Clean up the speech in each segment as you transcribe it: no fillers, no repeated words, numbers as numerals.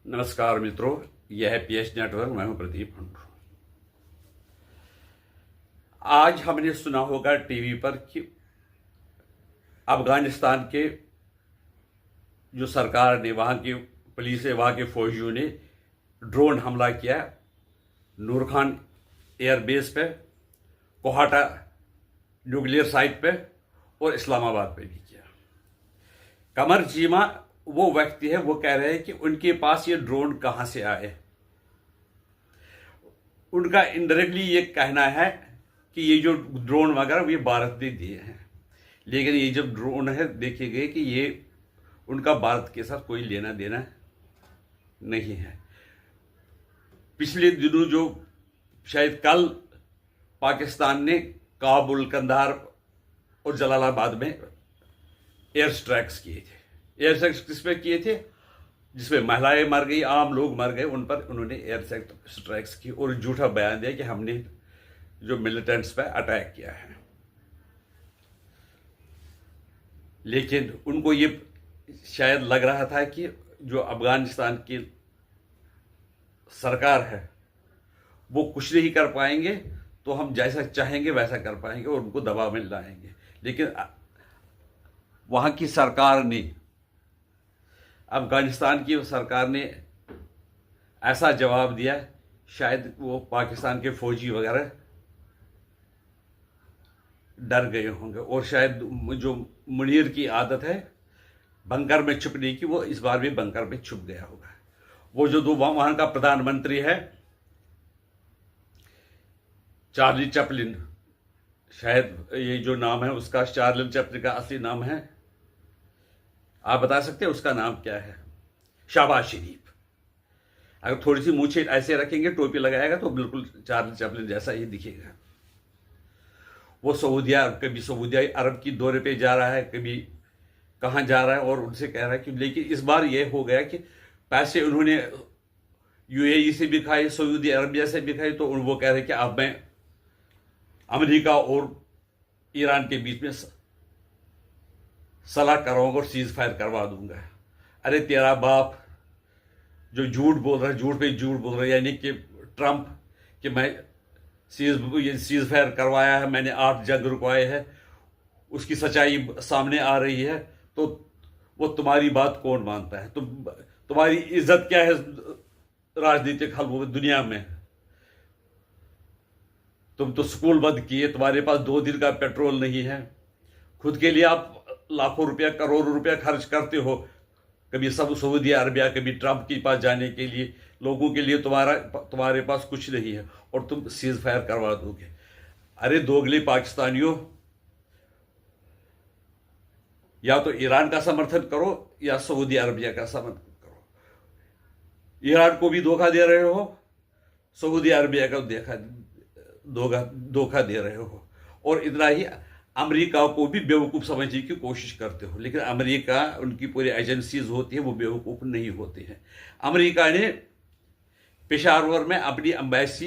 नमस्कार मित्रों, यह है पीएच नेटवर्क। मैं हूं प्रदीप हंडू। आज हमने सुना होगा टीवी पर कि अफगानिस्तान के जो सरकार ने, वहां की पुलिस ने, वहां के फौजियों ने ड्रोन हमला किया नूर खान एयरबेस पे, कोहाटा न्यूक्लियर साइट पे और इस्लामाबाद पे भी किया। कमर चीमा वो व्यक्ति है, वो कह रहे हैं कि उनके पास ये ड्रोन कहां से आए। उनका इनडायरेक्टली ये कहना है कि ये जो ड्रोन वगैरह ये भारत ने दिए हैं, लेकिन ये जब ड्रोन है देखे गए कि ये उनका भारत के साथ कोई लेना देना नहीं है। पिछले दिनों जो शायद कल पाकिस्तान ने काबुल, कंधार और जलालाबाद में एयर स्ट्राइक्स किए थे। एयर स्ट्राइक्स किस पे किए थे? जिसमें महिलाएं मर गई, आम लोग मर गए, उन पर उन्होंने एयर स्ट्राइक्स की और झूठा बयान दिया कि हमने जो मिलिटेंट्स पर अटैक किया है। लेकिन उनको ये शायद लग रहा था कि जो अफगानिस्तान की सरकार है वो कुछ नहीं कर पाएंगे, तो हम जैसा चाहेंगे वैसा कर पाएंगे और उनको दबाव में लाएंगे। लेकिन वहां की सरकार ने, अफगानिस्तान की सरकार ने ऐसा जवाब दिया, शायद वो पाकिस्तान के फौजी वगैरह डर गए होंगे और शायद जो मुनीर की आदत है बंकर में छुपने की, वो इस बार भी बंकर में छुप गया होगा। वो जो वहां का प्रधानमंत्री है चार्ली चैपलिन, शायद ये जो नाम है उसका, चार्ली चैपलिन का असली नाम है, आप बता सकते हैं उसका नाम क्या है? शाहबाज शरीफ। अगर थोड़ी सी मूछें ऐसे रखेंगे, टोपी लगाएगा, तो बिल्कुल चार्ली चैपलिन जैसा ही दिखेगा। वो कभी सऊदी अरब की दौरे पे जा रहा है, कभी कहाँ जा रहा है, और उनसे कह रहा है कि, लेकिन इस बार ये हो गया कि पैसे उन्होंने यूएई से भी खाए, सऊदी अरबिया से भी खाए, तो वो कह रहे कि अब मैं अमेरिका और ईरान के बीच में सलाह करवाऊंगा और सीज फायर करवा दूंगा। अरे तेरा बाप जो झूठ बोल रहा है, झूठ पे झूठ बोल रहा है, यानी कि ट्रंप कि मैं सीज फायर करवाया है, मैंने 8 जंग रुकवाए हैं, उसकी सच्चाई सामने आ रही है, तो वो तुम्हारी बात कौन मानता है? तुम्हारी इज्जत क्या है राजनीतिक हलकों दुनिया में? तुम तो स्कूल बंद किए, तुम्हारे पास 2 दिन का पेट्रोल नहीं है, खुद के लिए आप लाखों रुपया, करोड़ों रुपया खर्च करते हो, कभी सब सऊदी अरबिया, कभी ट्रंप के पास जाने के लिए, लोगों के लिए तुम्हारे पास कुछ नहीं है, और तुम सीज फायर करवा दोगे। अरे दोगले पाकिस्तानियों, या तो ईरान का समर्थन करो या सऊदी अरबिया का समर्थन करो। ईरान को भी धोखा दे रहे हो, सऊदी अरबिया का धोखा दे रहे हो, और इतना ही अमेरिका को भी बेवकूफ़ समझने की कोशिश करते हो। लेकिन अमेरिका, उनकी पूरी एजेंसीज होती है, वो बेवकूफ़ नहीं होती हैं। अमेरिका ने पेशावर में अपनी एम्बेसी,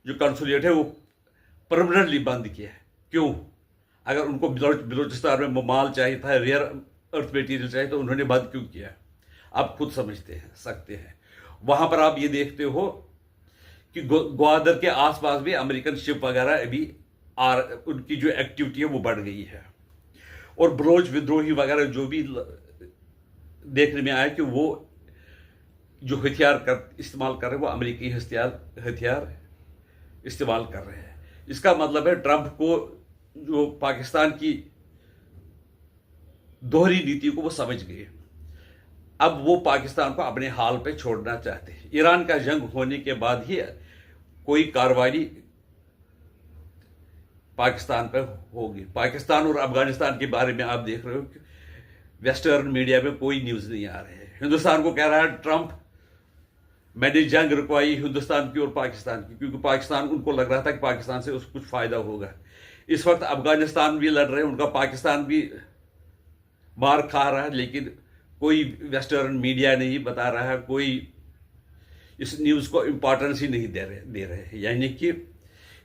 जो कंसुलेट है, वो परमानेंटली बंद किया है। क्यों? अगर उनको बलूचिस्तान में माल चाहिए था, रेयर अर्थ मटेरियल चाहिए, तो उन्होंने बंद क्यों किया? आप खुद समझते सकते हैं। वहां पर आप ये देखते हो कि ग्वादर के आसपास भी अमेरिकन शिप वगैरह अभी उनकी जो एक्टिविटी है वो बढ़ गई है, और बलोच विद्रोही वगैरह जो भी देखने में आया कि वो जो हथियार इस्तेमाल कर रहे हैं, वो अमेरिकी हथियार इस्तेमाल कर रहे हैं। इसका मतलब है ट्रंप को, जो पाकिस्तान की दोहरी नीति को वो समझ गए। अब वो पाकिस्तान को अपने हाल पे छोड़ना चाहते हैं। ईरान का जंग होने के बाद ही कोई कार्रवाई पाकिस्तान पर होगी। पाकिस्तान और अफगानिस्तान के बारे में आप देख रहे हो कि वेस्टर्न मीडिया में कोई न्यूज़ नहीं आ रहे हैं। हिंदुस्तान को कह रहा है ट्रंप, मैंने जंग रुकवाई हिंदुस्तान की और पाकिस्तान की, क्योंकि पाकिस्तान, उनको लग रहा था कि पाकिस्तान से उसको कुछ फ़ायदा होगा। इस वक्त अफगानिस्तान भी लड़ रहे हैं, उनका पाकिस्तान भी मार खा रहा है, लेकिन कोई वेस्टर्न मीडिया नहीं बता रहा है, कोई इस न्यूज़ को इम्पोर्टेंस ही नहीं दे रहे हैं। यानी कि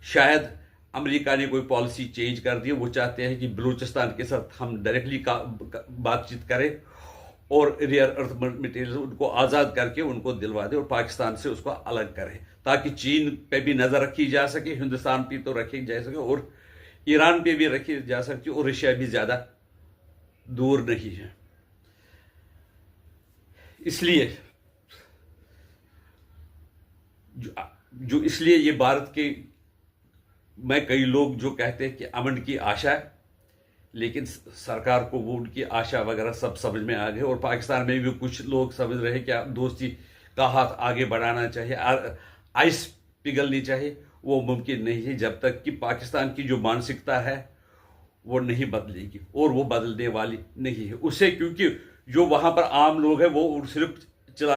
शायद अमेरिका ने कोई पॉलिसी चेंज कर दी। वो चाहते हैं कि बलूचिस्तान के साथ हम डायरेक्टली बातचीत करें और रेयर अर्थ मटेरियल उनको आज़ाद करके उनको दिलवा दे और पाकिस्तान से उसको अलग करें, ताकि चीन पे भी नज़र रखी जा सके, हिंदुस्तान पे तो रखी जा सके, और ईरान पे भी रखी जा सकती, और रशिया भी ज़्यादा दूर नहीं है। इसलिए इसलिए ये भारत के में कई लोग जो कहते हैं कि अमन की आशा है, लेकिन सरकार को वो उनकी आशा वगैरह सब समझ में आ गए, और पाकिस्तान में भी कुछ लोग समझ रहे हैं कि दोस्ती का हाथ आगे बढ़ाना चाहिए, आइस पिघलनी चाहिए। वो मुमकिन नहीं है जब तक कि पाकिस्तान की जो मानसिकता है वो नहीं बदलेगी, और वो बदलने वाली नहीं है उससे, क्योंकि जो वहाँ पर आम लोग हैं वो सिर्फ